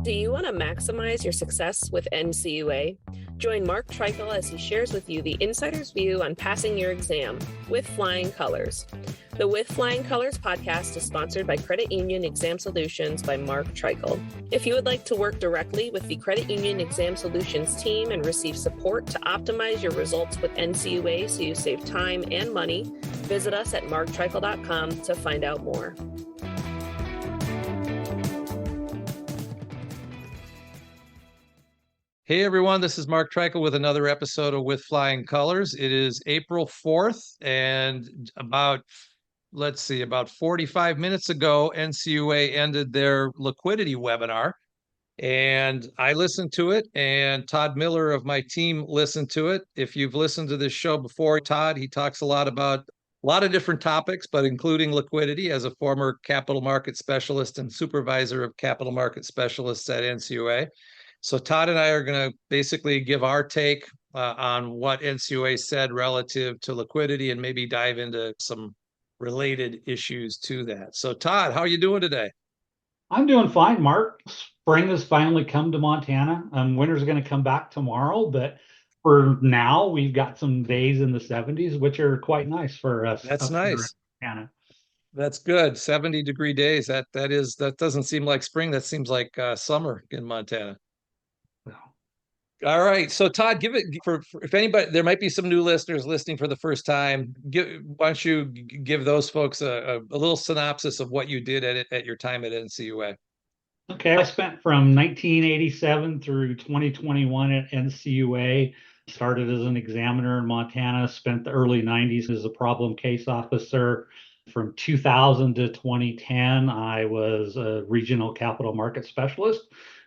Do you want to maximize your success with NCUA? Join Mark Treichel as he shares with you the insider's view on passing your exam with flying colors. The With Flying Colors podcast is sponsored by Credit Union Exam Solutions by Mark Treichel. If you would like to work directly with the Credit Union Exam Solutions team and receive support to optimize your results with NCUA so you save time and money, visit us at marktreichel.com to find out more. Hey everyone, this is Mark Treichel with another episode of With Flying Colors. It is April 4th, and about 45 minutes ago, NCUA ended their liquidity webinar, and I listened to it, and Todd Miller of my team listened to it. If you've listened to this show before, Todd, he talks a lot about a lot of different topics, but including liquidity as a former capital market specialist and supervisor of capital market specialists at NCUA. So Todd and I are going to basically give our take on what NCUA said relative to liquidity and maybe dive into some related issues to that. So Todd, how are you doing today? I'm doing fine, Mark. Spring has finally come to Montana. Winter's going to come back tomorrow, but for now, we've got some days in the 70s, which are quite nice for us. That's nice. Montana. That's good. 70-degree days. That doesn't seem like spring. That seems like summer in Montana. All right. So Todd, give it for if anybody, there might be some new listeners listening for the first time. Why don't you give those folks a little synopsis of what you did at your time at NCUA? Okay. I spent from 1987 through 2021 at NCUA. Started as an examiner in Montana, spent the early 90s as a problem case officer. From 2000 to 2010, I was a regional capital market specialist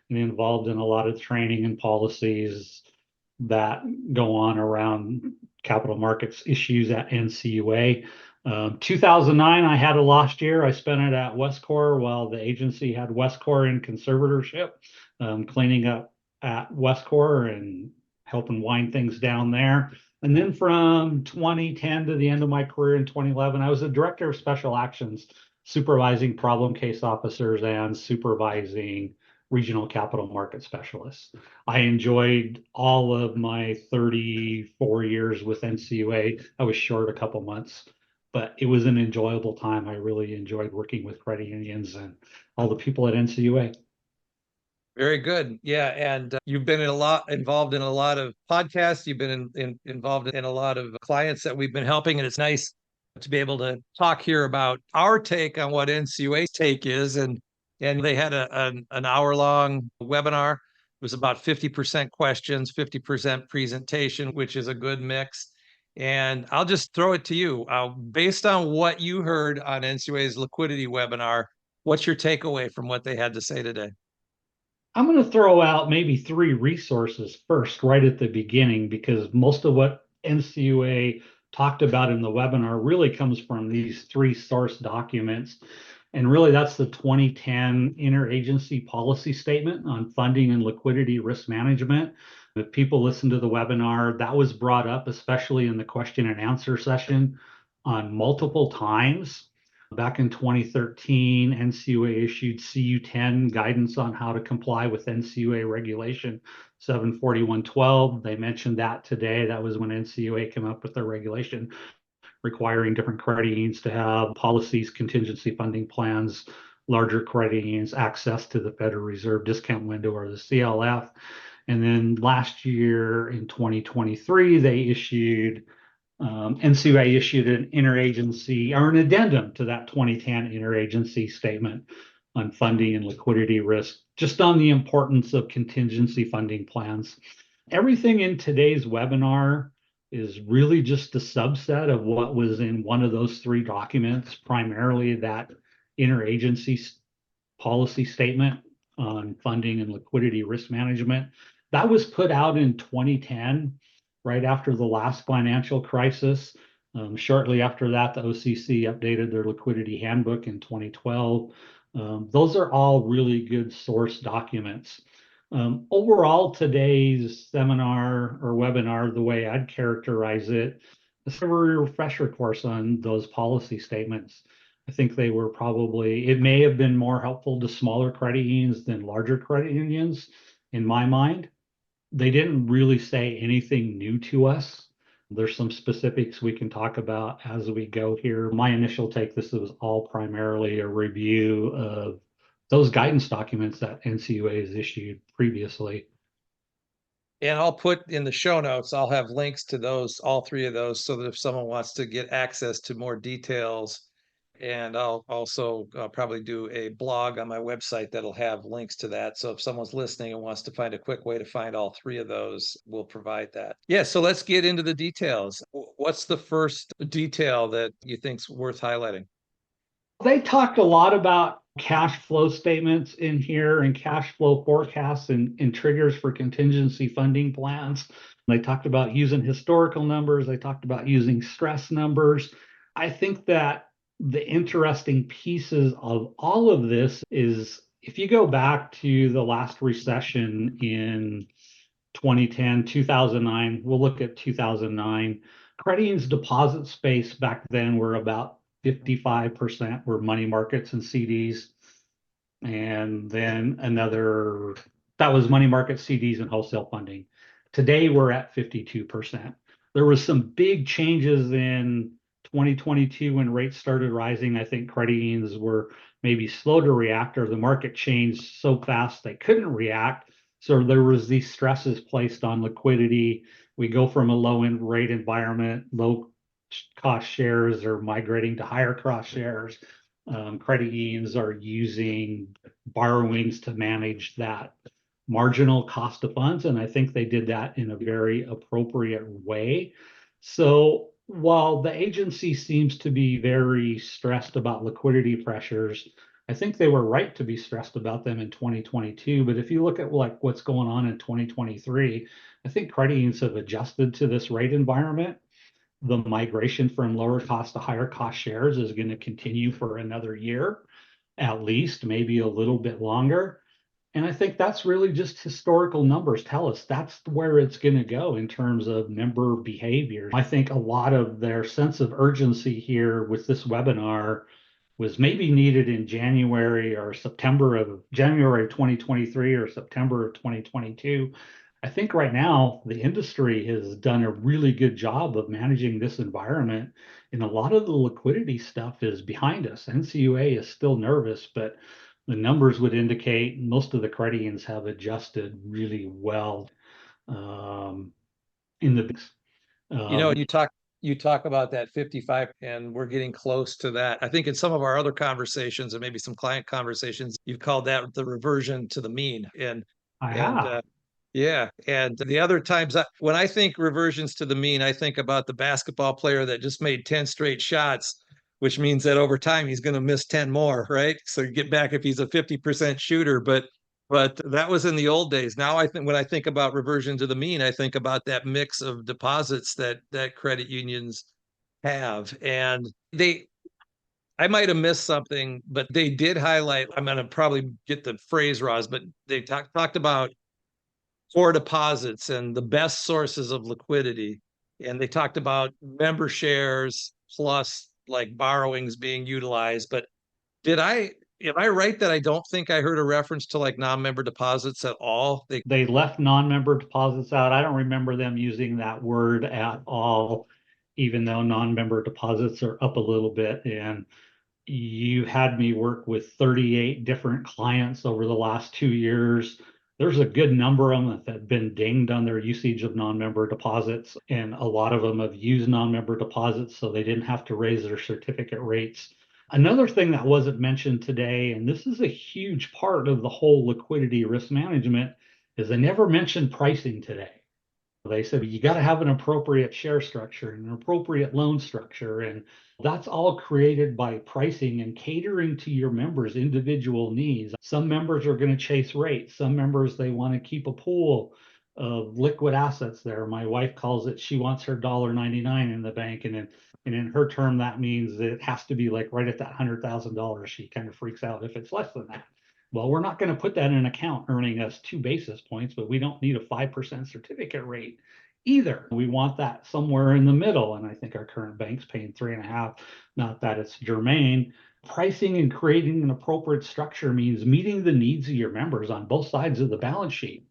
and involved in a lot of training and policies that go on around capital markets issues at NCUA. 2009, I had a lost year. I spent it at Westcor while the agency had Westcor in conservatorship, cleaning up at Westcor and helping wind things down there. And then from 2010 to the end of my career in 2011, I was a director of special actions, supervising problem case officers and supervising regional capital market specialists. I enjoyed all of my 34 years with NCUA. I was short a couple months, but it was an enjoyable time. I really enjoyed working with credit unions and all the people at NCUA. Very good. Yeah. And you've been involved in a lot of podcasts. You've been involved in a lot of clients that we've been helping. And it's nice to be able to talk here about our take on what NCUA's take is. And they had an hour-long webinar. It was about 50% questions, 50% presentation, which is a good mix. And I'll just throw it to you. Based on what you heard on NCUA's liquidity webinar, what's your takeaway from what they had to say today? I'm going to throw out maybe three resources first, right at the beginning, because most of what NCUA talked about in the webinar really comes from these three source documents. And really, that's the 2010 Interagency Policy Statement on Funding and Liquidity Risk Management. If people listen to the webinar, that was brought up, especially in the question and answer session, on multiple times. Back in 2013, NCUA issued CU10 guidance on how to comply with NCUA regulation 74112. They mentioned that today. That was when NCUA came up with their regulation requiring different credit unions to have policies, contingency funding plans, larger credit unions access to the Federal Reserve discount window or the CLF. And then last year in 2023, NCUA issued an interagency or an addendum to that 2010 interagency statement on funding and liquidity risk, just on the importance of contingency funding plans. Everything in today's webinar is really just a subset of what was in one of those three documents, primarily that interagency policy statement on funding and liquidity risk management. That was put out in 2010, right after the last financial crisis. Shortly after that, the OCC updated their liquidity handbook in 2012. Those are all really good source documents. Overall, today's seminar or webinar, the way I'd characterize it, is a refresher course on those policy statements. I think they were probably, it may have been more helpful to smaller credit unions than larger credit unions in my mind. They didn't really say anything new to us. There's some specifics we can talk about as we go here. My initial take, this was all primarily a review of those guidance documents that NCUA has issued previously. And I'll put in the show notes, I'll have links to those, all three of those, so that if someone wants to get access to more details, and I'll also probably do a blog on my website that'll have links to that. So if someone's listening and wants to find a quick way to find all three of those, we'll provide that. Yeah, so let's get into the details. What's the first detail that you think's worth highlighting? They talked a lot about cash flow statements in here and cash flow forecasts and triggers for contingency funding plans. They talked about using historical numbers. They talked about using stress numbers. I think that the interesting pieces of all of this is if you go back to the last recession in 2010, 2009, we'll look at 2009. Credit unions deposit space back then were about 55% were money markets and CDs. And then another, that was money market CDs and wholesale funding. Today we're at 52%. There was some big changes in 2022 when rates started rising. I think credit unions were maybe slow to react, or the market changed so fast they couldn't react. So there was these stresses placed on liquidity. We go from a low end rate environment, low cost shares are migrating to higher cost shares. Credit unions are using borrowings to manage that marginal cost of funds. And I think they did that in a very appropriate way. So while the agency seems to be very stressed about liquidity pressures, I think they were right to be stressed about them in 2022. But if you look at like what's going on in 2023, I think credit unions have adjusted to this rate environment. The migration from lower cost to higher cost shares is going to continue for another year, at least, maybe a little bit longer. And I think that's really just historical numbers tell us that's where it's going to go in terms of member behavior. I think a lot of their sense of urgency here with this webinar was maybe needed in January 2023 or September of 2022. I think right now the industry has done a really good job of managing this environment, and a lot of the liquidity stuff is behind us. NCUA is still nervous, but the numbers would indicate most of the credit unions have adjusted really well in the You talk about that 55, and we're getting close to that. I think in some of our other conversations and maybe some client conversations, you've called that the reversion to the mean. I And have. yeah, and the other times when I think reversions to the mean, I think about the basketball player that just made 10 straight shots, which means that over time he's going to miss 10 more, right? So you get back if he's a 50% shooter, but that was in the old days. Now I think when I think about reversion to the mean, I think about that mix of deposits that credit unions have. And I might have missed something, but they did highlight, I'm going to probably get the phrase wrong, but they talked about core deposits and the best sources of liquidity. And they talked about member shares plus like borrowings being utilized. But am I right that I don't think I heard a reference to like non-member deposits at all? They left non-member deposits out. I don't remember them using that word at all, even though non-member deposits are up a little bit. And you had me work with 38 different clients over the last 2 years. There's a good number of them that have been dinged on their usage of non-member deposits, and a lot of them have used non-member deposits so they didn't have to raise their certificate rates. Another thing that wasn't mentioned today, and this is a huge part of the whole liquidity risk management, is they never mentioned pricing today. They said you got to have an appropriate share structure and an appropriate loan structure. And that's all created by pricing and catering to your members' individual needs. Some members are going to chase rates. Some members, they want to keep a pool of liquid assets there. My wife calls it, she wants her $1.99 in the bank. And in her term, that means it has to be like right at that $100,000. She kind of freaks out if it's less than that. Well, we're not going to put that in an account earning us 2 basis points, but we don't need a 5% certificate rate either. We want that somewhere in the middle. And I think our current bank's paying 3.5, not that it's germane. Pricing and creating an appropriate structure means meeting the needs of your members on both sides of the balance sheet.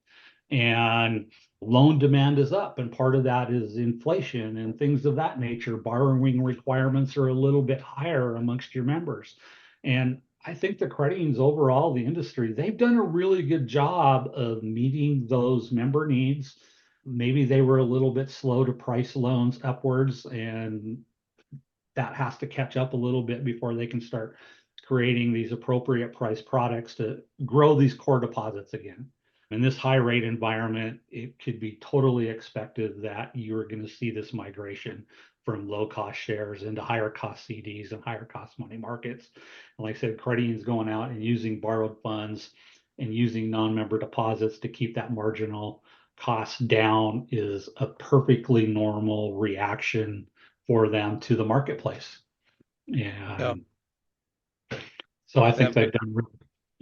And loan demand is up, and part of that is inflation and things of that nature. Borrowing requirements are a little bit higher amongst your members. And I think the credit unions overall, the industry, they've done a really good job of meeting those member needs. Maybe they were a little bit slow to price loans upwards, and that has to catch up a little bit before they can start creating these appropriate price products to grow these core deposits again. In this high rate environment, it could be totally expected that you're going to see this migration from low cost shares into higher cost CDs and higher cost money markets. And like I said, credit unions going out and using borrowed funds and using non-member deposits to keep that marginal cost down is a perfectly normal reaction for them to the marketplace. And so I think they've done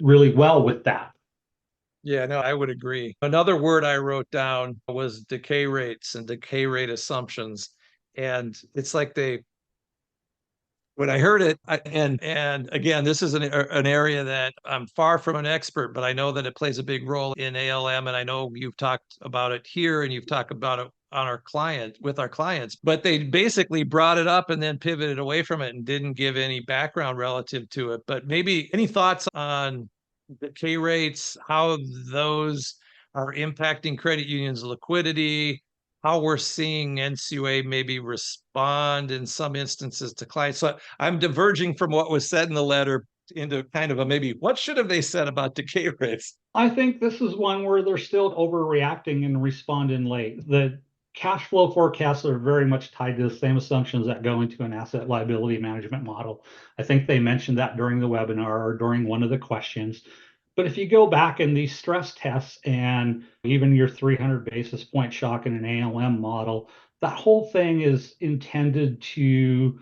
really well with that. Yeah, no, I would agree. Another word I wrote down was decay rates and decay rate assumptions. And it's like when I heard it, and again, this is an area that I'm far from an expert, but I know that it plays a big role in ALM, and I know you've talked about it here, and you've talked about it on our clients. But they basically brought it up and then pivoted away from it and didn't give any background relative to it. But maybe any thoughts on decay rates, how those are impacting credit unions' liquidity, how we're seeing NCUA maybe respond in some instances to clients. So I'm diverging from what was said in the letter into kind of a maybe what should have they said about decay rates? I think this is one where they're still overreacting and responding late. The cash flow forecasts are very much tied to the same assumptions that go into an asset liability management model. I think they mentioned that during the webinar or during one of the questions. But if you go back in these stress tests and even your 300 basis point shock in an ALM model, that whole thing is intended to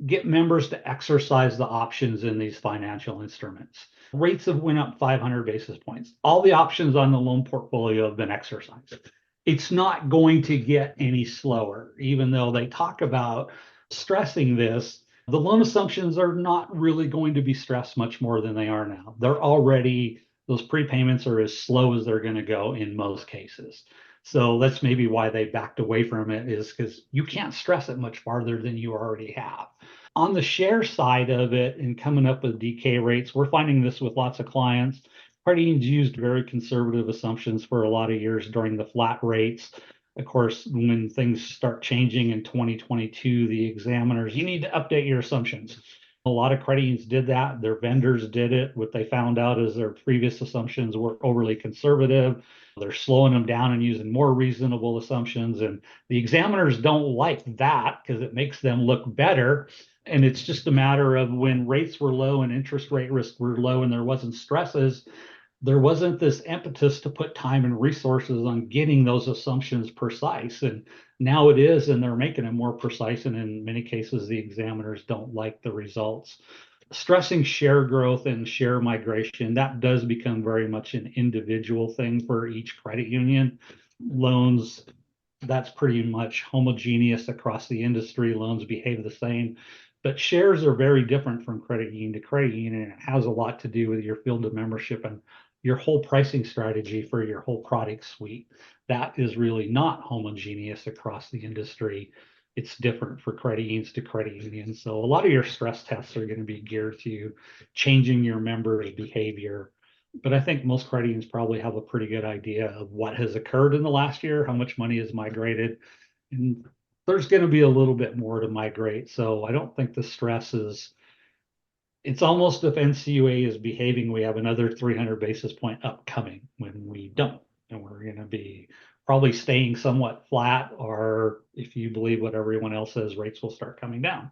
get members to exercise the options in these financial instruments. Rates have went up 500 basis points. All the options on the loan portfolio have been exercised. It's not going to get any slower, even though they talk about stressing this. The loan assumptions are not really going to be stressed much more than they are now. They're already, those prepayments are as slow as they're going to go in most cases. So that's maybe why they backed away from it, is because you can't stress it much farther than you already have. On the share side of it and coming up with decay rates, we're finding this with lots of clients. Credit unions used very conservative assumptions for a lot of years during the flat rates. Of course, when things start changing in 2022, the examiners, you need to update your assumptions. A lot of credit unions did that. Their vendors did it. What they found out is their previous assumptions were overly conservative. They're slowing them down and using more reasonable assumptions. And the examiners don't like that because it makes them look better. And it's just a matter of when rates were low and interest rate risk were low and there wasn't stresses, there wasn't this impetus to put time and resources on getting those assumptions precise. And now it is, and they're making them more precise. And in many cases, the examiners don't like the results. Stressing share growth and share migration, that does become very much an individual thing for each credit union. Loans, that's pretty much homogeneous across the industry. Loans behave the same. But shares are very different from credit union to credit union, and it has a lot to do with your field of membership and your whole pricing strategy for your whole product suite. That is really not homogeneous across the industry. It's different for credit unions to credit unions. So a lot of your stress tests are going to be geared to changing your members' behavior. But I think most credit unions probably have a pretty good idea of what has occurred in the last year, how much money has migrated. And there's going to be a little bit more to migrate. So I don't think the stress is, it's almost if NCUA is behaving, we have another 300 basis point upcoming when we don't. And we're going to be probably staying somewhat flat, or if you believe what everyone else says, rates will start coming down.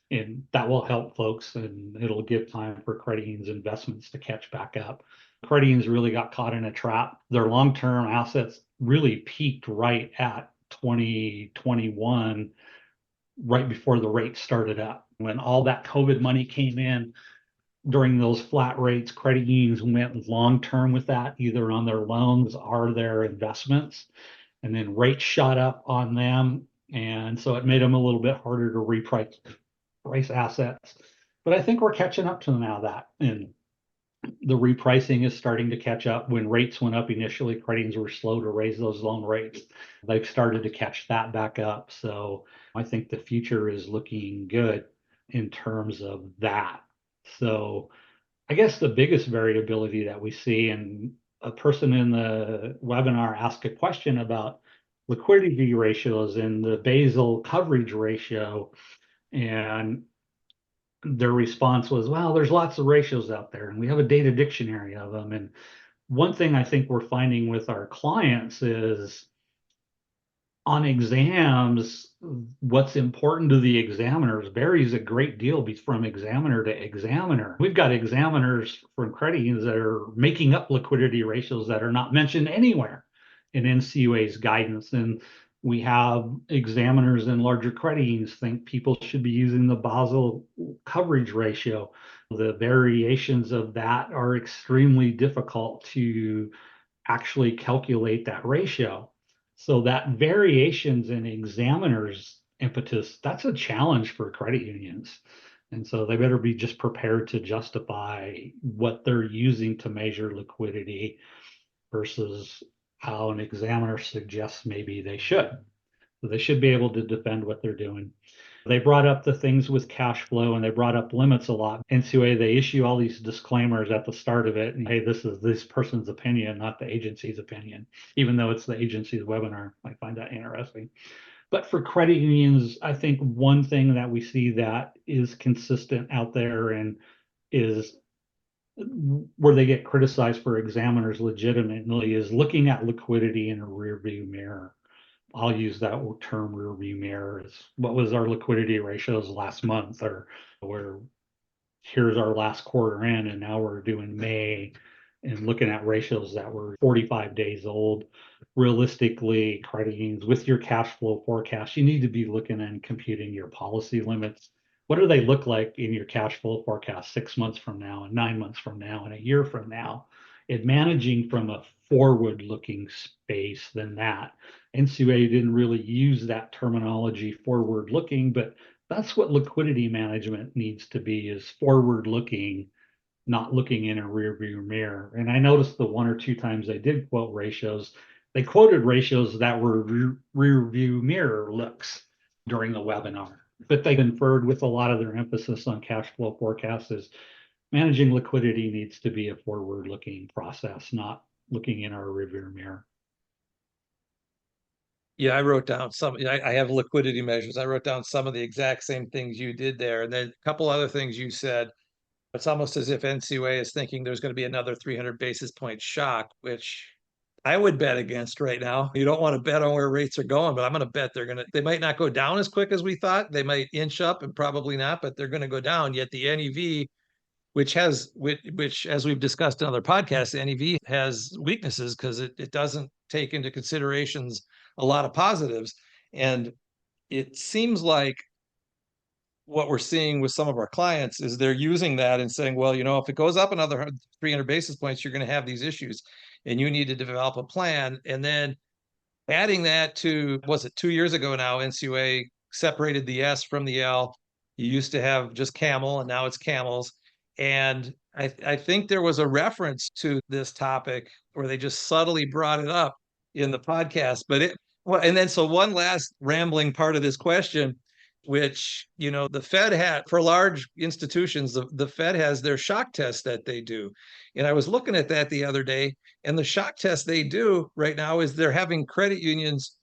And that will help folks, and it'll give time for credit unions investments to catch back up. Credit unions really got caught in a trap. Their long-term assets really peaked right at 2021, right before the rate started up. When all that COVID money came in during those flat rates, credit unions went long-term with that, either on their loans or their investments. And then rates shot up on them. And so it made them a little bit harder to reprice assets But I think we're catching up to now that, and the repricing is starting to catch up. When rates went up initially, credit unions were slow to raise those loan rates. They've started to catch that back up. So I think the future is looking good in terms of that. So I guess the biggest variability that we see, and a person in the webinar asked a question about liquidity ratios and the Basel coverage ratio. And their response was, well, there's lots of ratios out there and we have a data dictionary of them. And one thing I think we're finding with our clients is on exams, what's important to the examiners varies a great deal from examiner to examiner. We've got examiners from credit unions that are making up liquidity ratios that are not mentioned anywhere in NCUA's guidance. And we have examiners in larger credit unions think people should be using the Basel coverage ratio. The variations of that are extremely difficult to actually calculate that ratio. So that variations in examiners' impetus, that's a challenge for credit unions. And so they better be just prepared to justify what they're using to measure liquidity versus how an examiner suggests maybe they should. So they should be able to defend what they're doing. They brought up the things with cash flow and they brought up limits a lot. NCUA, they issue all these disclaimers at the start of it. And hey, this is this person's opinion, not the agency's opinion, even though it's the agency's webinar. I find that interesting. But for credit unions, I think one thing that we see that is consistent out there and is where they get criticized for examiners legitimately is looking at liquidity in a rear view mirror. I'll use that term rear view mirror. Is what was our liquidity ratios last month, or where here's our last quarter in, and now we're doing May and looking at ratios that were 45 days old. Realistically, credit unions with your cash flow forecast, you need to be looking and computing your policy limits. What do they look like in your cash flow forecast 6 months from now, and 9 months from now, and a year from now? And managing from a forward-looking space than that. NCUA didn't really use that terminology forward-looking, but that's what liquidity management needs to be, is forward-looking, not looking in a rear view mirror. And I noticed the one or two times they did quote ratios, they quoted ratios that were rear view mirror looks during the webinar. But they inferred with a lot of their emphasis on cash flow forecasts is managing liquidity needs to be a forward-looking process, not looking in our rearview mirror. Yeah, I wrote down I have liquidity measures. I wrote down some of the exact same things you did there. And then a couple other things you said. It's almost as if NCUA is thinking there's going to be another 300 basis point shock, which I would bet against right now. You don't want to bet on where rates are going, but I'm going to bet they might not go down as quick as we thought. They might inch up and probably not, but they're going to go down. Yet the NEV, which as we've discussed in other podcasts, the NEV has weaknesses because it doesn't take into considerations a lot of positives. And it seems like what we're seeing with some of our clients is they're using that and saying, well, if it goes up another 300 basis points, you're going to have these issues and you need to develop a plan. And then adding that to, was it 2 years ago now, NCUA separated the S from the L. You used to have just camel and now it's camels. And I think there was a reference to this topic where they just subtly brought it up in the podcast. So one last rambling part of this question, which, the Fed had for large institutions, the Fed has their shock test that they do. And I was looking at that the other day, and the shock test they do right now is they're having credit unions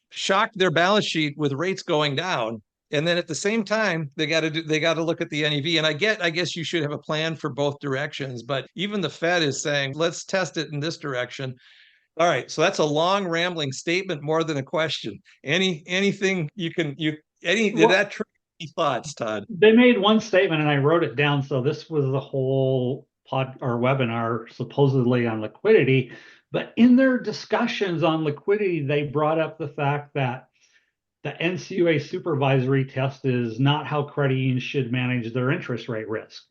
shock their balance sheet with rates going down. And then at the same time, they got to look at the NEV. And I guess you should have a plan for both directions. But even the Fed is saying, let's test it in this direction. All right. So that's a long rambling statement more than a question. Anything did that trigger any thoughts, Todd? They made one statement and I wrote it down. So this was the whole webinar supposedly on liquidity. But in their discussions on liquidity, they brought up the fact that the NCUA supervisory test is not how credit unions should manage their interest rate risk.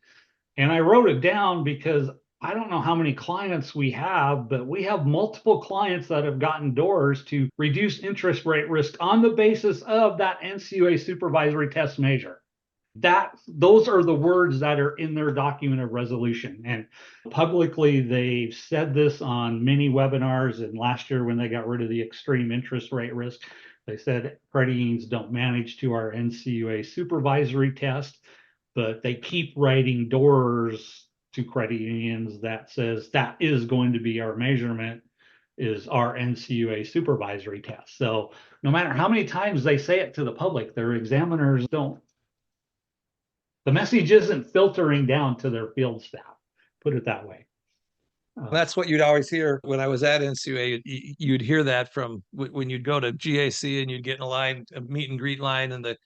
And I wrote it down because I don't know how many clients we have, but we have multiple clients that have gotten doors to reduce interest rate risk on the basis of that NCUA supervisory test measure. Those are the words that are in their document of resolution. And publicly, they've said this on many webinars. And last year, when they got rid of the extreme interest rate risk, they said credit unions don't manage to our NCUA supervisory test, but they keep writing doors to credit unions that says that is going to be our measurement, is our NCUA supervisory test. So no matter how many times they say it to the public, their examiners don't. The message isn't filtering down to their field staff, put it that way. That's what you'd always hear when I was at NCUA. You'd hear that from when you'd go to GAC and you'd get in a meet and greet line, and the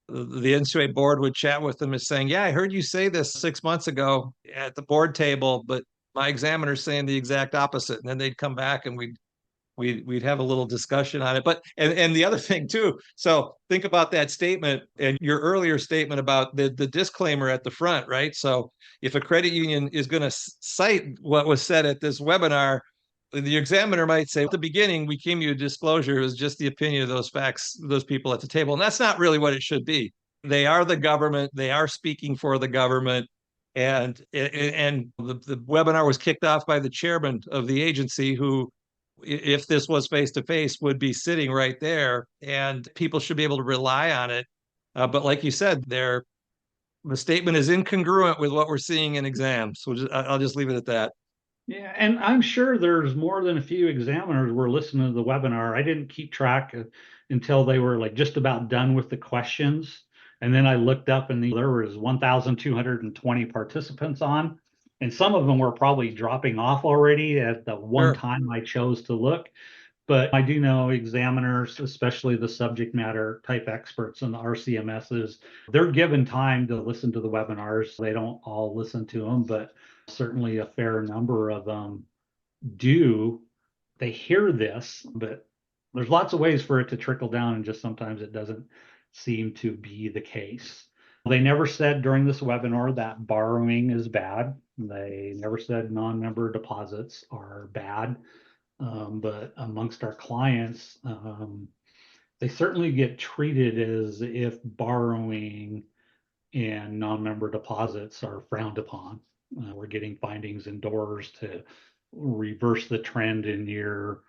NCUA board would chat with them and saying, "Yeah, I heard you say this 6 months ago at the board table, but my examiner's saying the exact opposite." And then they'd come back and we'd have a little discussion on it. But and the other thing too, so think about that statement and your earlier statement about the disclaimer at the front, right? So if a credit union is going to cite what was said at this webinar, the examiner might say at the beginning, we came to a disclosure, it was just the opinion of those people at the table. And that's not really what it should be. They are the government, they are speaking for the government. And the webinar was kicked off by the chairman of the agency, who, if this was face to face, would be sitting right there, and people should be able to rely on it. But like you said, the statement is incongruent with what we're seeing in exams. So I'll just leave it at that. Yeah, and I'm sure there's more than a few examiners were listening to the webinar. I didn't keep track until they were like just about done with the questions. And then I looked up and there was 1,220 participants on. And some of them were probably dropping off already at the one time I chose to look. But I do know examiners, especially the subject matter type experts and the RCMSs, they're given time to listen to the webinars. They don't all listen to them, but certainly a fair number of them do. They hear this, but there's lots of ways for it to trickle down, and just sometimes it doesn't seem to be the case. They never said during this webinar that borrowing is bad. They never said non-member deposits are bad. But amongst our clients, they certainly get treated as if borrowing and non-member deposits are frowned upon. We're getting findings indoors to reverse the trend in your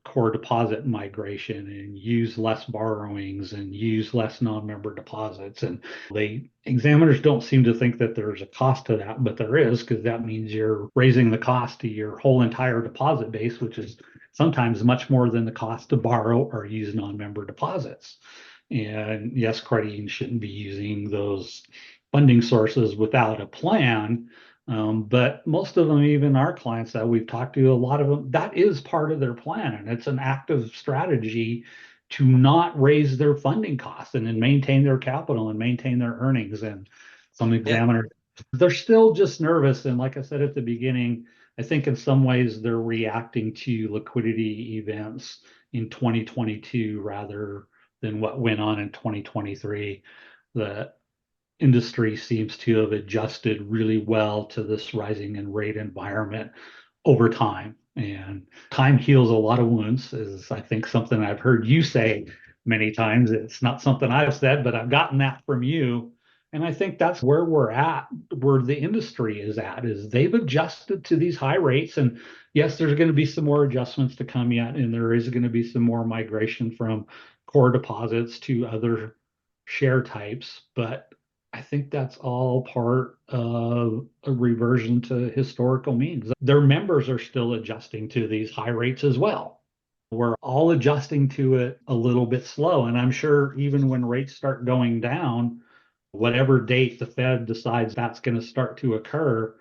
core deposit migration and use less borrowings and use less non-member deposits. And examiners don't seem to think that there's a cost to that, but there is, because that means you're raising the cost to your whole entire deposit base, which is sometimes much more than the cost to borrow or use non-member deposits. And yes, credit unions shouldn't be using those funding sources without a plan. But most of them, even our clients that we've talked to, a lot of them, that is part of their plan. And it's an active strategy to not raise their funding costs and then maintain their capital and maintain their earnings. And some examiners, they're still just nervous. And like I said at the beginning, I think in some ways they're reacting to liquidity events in 2022 rather than what went on in 2023. The industry seems to have adjusted really well to this rising in rate environment over time. And time heals a lot of wounds, is I think something I've heard you say many times. It's not something I've said, but I've gotten that from you. And I think that's where we're at, where the industry is at, is they've adjusted to these high rates. And yes, there's going to be some more adjustments to come yet, and there is going to be some more migration from core deposits to other share types. But I think that's all part of a reversion to historical means. Their members are still adjusting to these high rates as well. We're all adjusting to it a little bit slow. And I'm sure even when rates start going down, whatever date the Fed decides that's going to start to occur,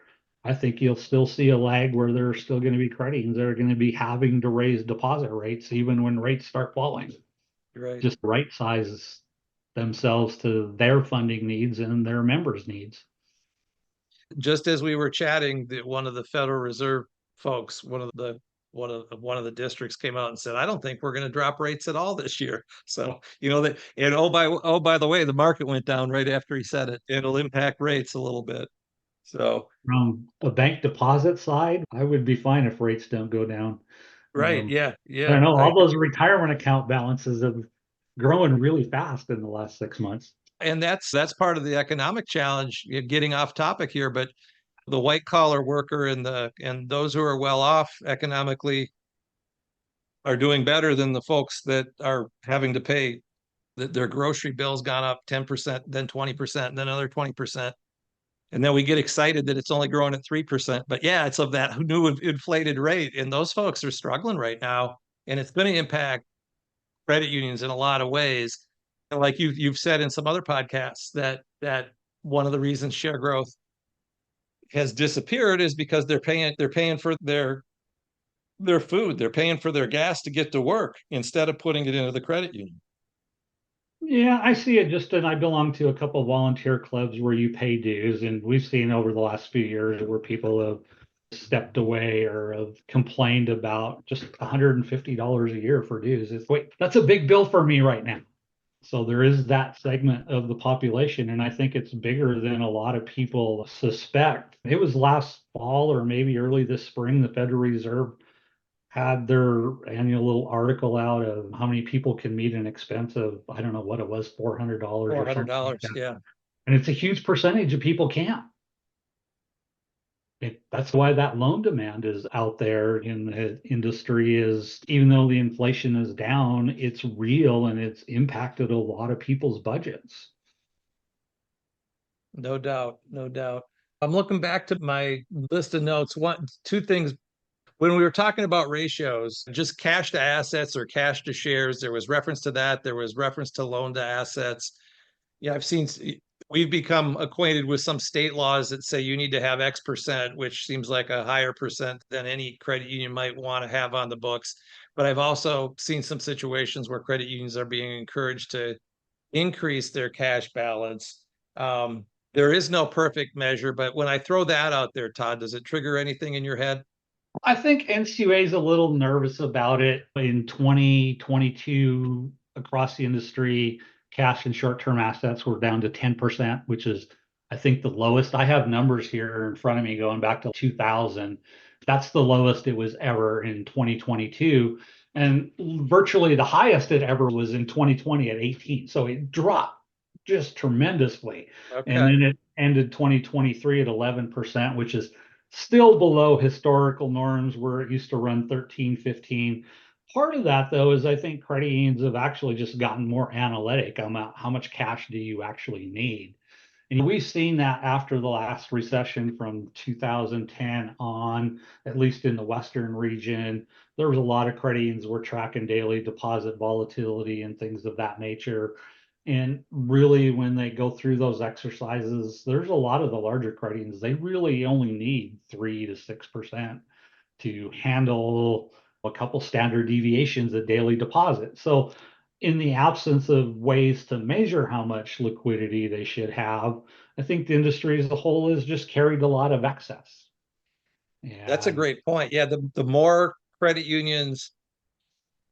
I think you'll still see a lag where there are still going to be credit unions that are going to be having to raise deposit rates even when rates start falling. Right. Just right size themselves to their funding needs and their members' needs. Just as we were chatting, one of the Federal Reserve folks, one of the districts came out and said, "I don't think we're going to drop rates at all this year." So that, and by the way, the market went down right after he said it. It'll impact rates a little bit. So from a bank deposit side, I would be fine if rates don't go down. Right. Yeah. I don't know. All those retirement account balances have grown really fast in the last 6 months. And that's part of the economic challenge. Getting off topic here, but the white collar worker and those who are well off economically are doing better than the folks that are having to pay their grocery bills gone up 10%, then 20%, then another 20%. And then we get excited that it's only growing at 3%. But yeah, it's of that new inflated rate. And those folks are struggling right now. And it's going to impact credit unions in a lot of ways. And like you've said in some other podcasts that one of the reasons share growth has disappeared is because they're paying for their food, they're paying for their gas to get to work instead of putting it into the credit union. Yeah, I see it just, and I belong to a couple of volunteer clubs where you pay dues, and we've seen over the last few years where people have stepped away or have complained about just $150 a year for dues. It's, wait, that's a big bill for me right now. So there is that segment of the population, and I think it's bigger than a lot of people suspect. It was last fall or maybe early this spring, the Federal Reserve had their annual little article out of how many people can meet an expense of, I don't know what it was, $400 or something like $400, that. yeah. And it's a huge percentage of people can't. That's why that loan demand is out there in the industry is, even though the inflation is down, it's real and it's impacted a lot of people's budgets. No doubt, no doubt. I'm looking back to my list of notes. Two things. When we were talking about ratios, just cash to assets or cash to shares, there was reference to that. There was reference to loan to assets. Yeah, we've become acquainted with some state laws that say you need to have X%, which seems like a higher percent than any credit union might want to have on the books. But I've also seen some situations where credit unions are being encouraged to increase their cash balance. There is no perfect measure, but when I throw that out there, Todd, does it trigger anything in your head? I think NCUA is a little nervous about it in 2022 across the industry. Cash and short-term assets were down to 10%, which is, I think, the lowest. I have numbers here in front of me going back to 2000. That's the lowest it was ever in 2022. And virtually the highest it ever was in 2020 at 18. So it dropped just tremendously. And Okay. then it ended 2023 at 11%, which is still below historical norms where it used to run 13, 15. Part of that, though, is I think credit unions have actually just gotten more analytic about how much cash do you actually need. And we've seen that after the last recession from 2010 on, at least in the Western region, there was a lot of credit unions were tracking daily deposit volatility and things of that nature. And really, when they go through those exercises, there's a lot of the larger credit unions, they really only need 3 to 6% to handle a couple standard deviations of daily deposit. So in the absence of ways to measure how much liquidity they should have, I think the industry as a whole has just carried a lot of excess. That's a And great point. Yeah, the more credit unions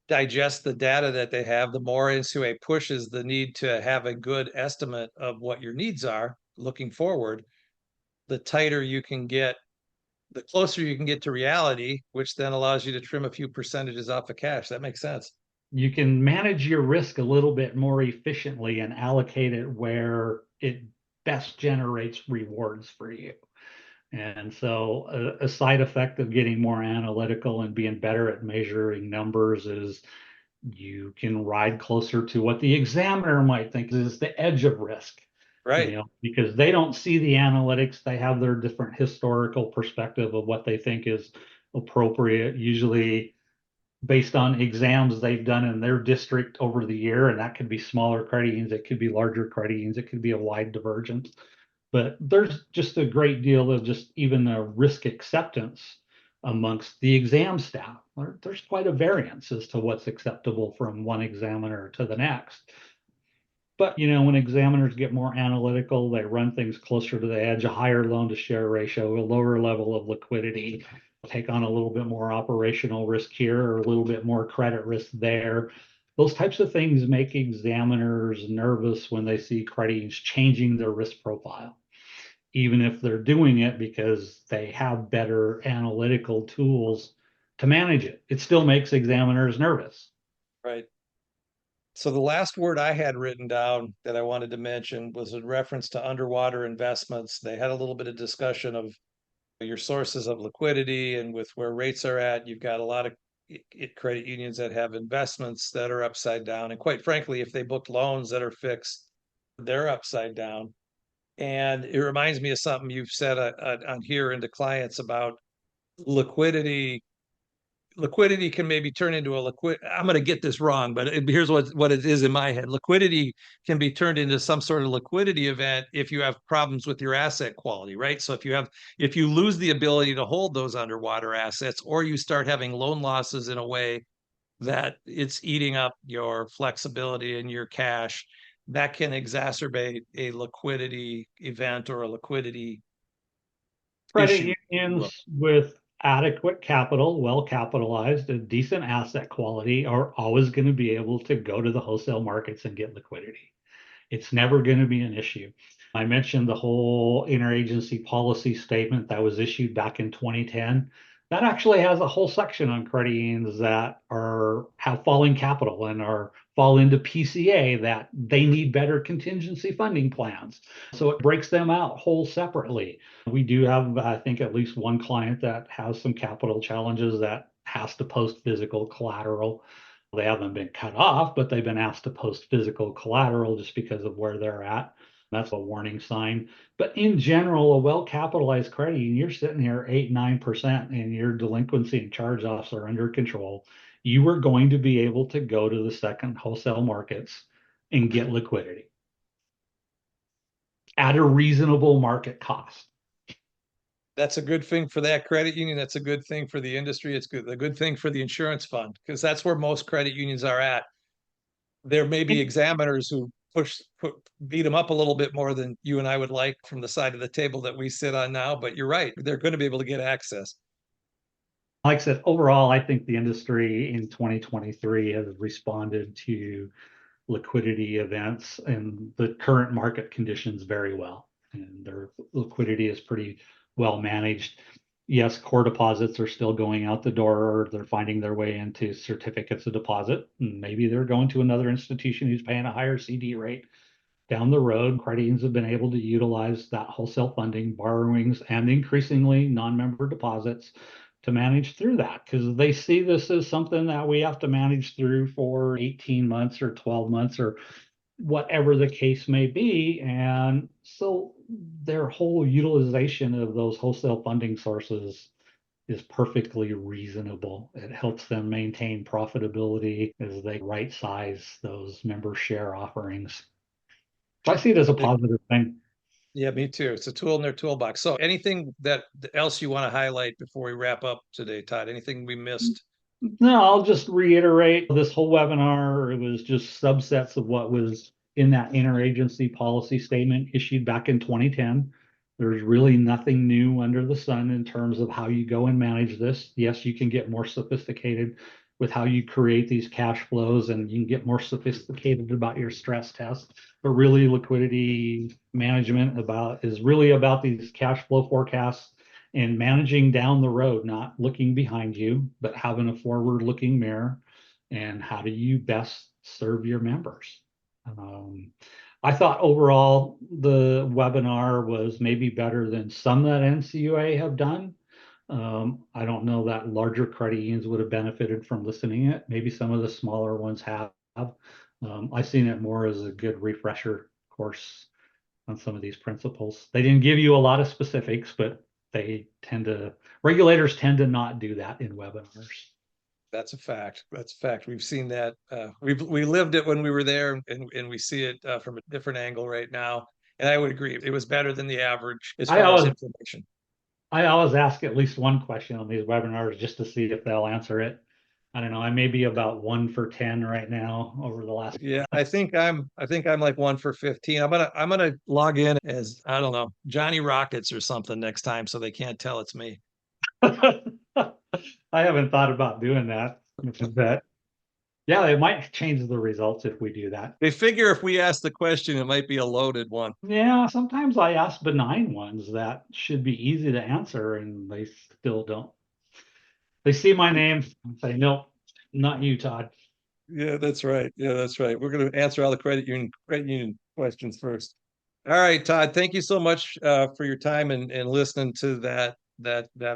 digest the data that they have, the more NCUA pushes the need to have a good estimate of what your needs are looking forward. The tighter you can get, the closer you can get to reality, which then allows you to trim a few percentages off of cash. That makes sense. you can manage your risk a little bit more efficiently and allocate it where it best generates rewards for you. And so a side effect of getting more analytical and being better at measuring numbers is you can ride closer to what the examiner might think is the edge of risk, Right. because they don't see the analytics. They have their different historical perspective of what they think is appropriate, usually based on exams they've done in their district over the year. And that could be smaller credit unions, it could be larger credit unions, it could be a wide divergence. But there's just a great deal of just even a risk acceptance amongst the exam staff. There's quite a variance as to what's acceptable from one examiner to the next. But when examiners get more analytical, they run things closer to the edge, a higher loan to share ratio, a lower level of liquidity, take on a little bit more operational risk here or a little bit more credit risk there. Those types of things make examiners nervous when they see credit unions changing their risk profile, even if they're doing it because they have better analytical tools to manage it. It still makes examiners nervous. Right. So the last word I had written down that I wanted to mention was in reference to underwater investments. They had a little bit of discussion of your sources of liquidity, and with where rates are at, you've got a lot of credit unions that have investments that are upside down. And quite frankly, if they book loans that are fixed, they're upside down. And it reminds me of something you've said on here into clients about liquidity. Liquidity can maybe turn into a I'm going to get this wrong, but here's what it is in my head. Liquidity can be turned into some sort of liquidity event if you have problems with your asset quality, right? So if you lose the ability to hold those underwater assets, or you start having loan losses in a way that it's eating up your flexibility and your cash, that can exacerbate a liquidity event or a liquidity issue. Credit unions with adequate capital, well capitalized, and decent asset quality are always going to be able to go to the wholesale markets and get liquidity. It's never going to be an issue. I mentioned the whole interagency policy statement that was issued back in 2010. That actually has a whole section on credit unions that have falling capital and fall into PCA, that they need better contingency funding plans. So it breaks them out whole separately. We do have, I think, at least one client that has some capital challenges that has to post physical collateral. They haven't been cut off, but they've been asked to post physical collateral just because of where they're at. That's a warning sign. But in general, a well-capitalized credit union, you're sitting here 8-9% and your delinquency and charge-offs are under control. You are going to be able to go to the second wholesale markets and get liquidity at a reasonable market cost. That's a good thing for that credit union. That's a good thing for the industry. It's a good thing for the insurance fund, because that's where most credit unions are at. There may be examiners who beat them up a little bit more than you and I would like from the side of the table that we sit on now, but you're right. They're going to be able to get access. Like I said, overall, I think the industry in 2023 has responded to liquidity events and the current market conditions very well. And their liquidity is pretty well managed. Yes, core deposits are still going out the door, or they're finding their way into certificates of deposit. Maybe they're going to another institution who's paying a higher CD rate down the road. Credit unions have been able to utilize that wholesale funding, borrowings, and increasingly non-member deposits to manage through that, because they see this as something that we have to manage through for 18 months or 12 months or whatever the case may be. And so their whole utilization of those wholesale funding sources is perfectly reasonable. It helps them maintain profitability as they right size those member share offerings. So I see it as a positive thing. Yeah, me too. It's a tool in their toolbox. So anything that else you want to highlight before we wrap up today, Todd? Anything we missed? No, I'll just reiterate this whole webinar. It was just subsets of what was in that interagency policy statement issued back in 2010. There's really nothing new under the sun in terms of how you go and manage this. Yes, you can get more sophisticated with how you create these cash flows, and you can get more sophisticated about your stress test. But really, liquidity management is really about these cash flow forecasts and managing down the road, not looking behind you, but having a forward-looking mirror. And how do you best serve your members? I thought overall the webinar was maybe better than some that NCUA have done. I don't know that larger credit unions would have benefited from listening to it. Maybe some of the smaller ones have. I've seen it more as a good refresher course on some of these principles. They didn't give you a lot of specifics, but regulators tend to not do that in webinars. That's a fact. That's a fact. We've seen that. We lived it when we were there, and we see it from a different angle right now. And I would agree, it was better than the average as far as information. I always ask at least one question on these webinars just to see if they'll answer it. I don't know. I may be about 1 for 10 right now over the last. Yeah, I think I'm like 1 for 15. I'm gonna log in as, I don't know, Johnny Rockets or something next time, so they can't tell it's me. I haven't thought about doing that. But yeah, it might change the results if we do that. They figure if we ask the question, it might be a loaded one. Yeah, sometimes I ask benign ones that should be easy to answer, and they still don't. They see my name and say, nope, not you, Todd. Yeah, that's right. Yeah, that's right. We're going to answer all the credit union questions first. All right, Todd, thank you so much for your time and listening to that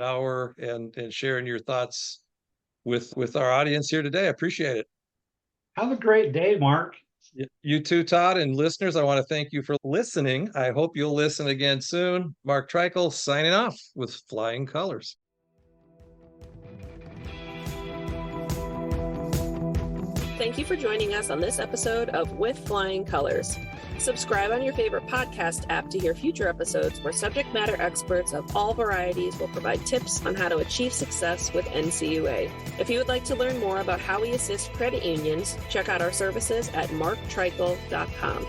hour and sharing your thoughts with our audience here today. I appreciate it. Have a great day, Mark. You too, Todd, and listeners, I want to thank you for listening. I hope you'll listen again soon. Mark Treichel signing off with Flying Colors. Thank you for joining us on this episode of With Flying Colors. Subscribe on your favorite podcast app to hear future episodes where subject matter experts of all varieties will provide tips on how to achieve success with NCUA. If you would like to learn more about how we assist credit unions, check out our services at marktreichel.com.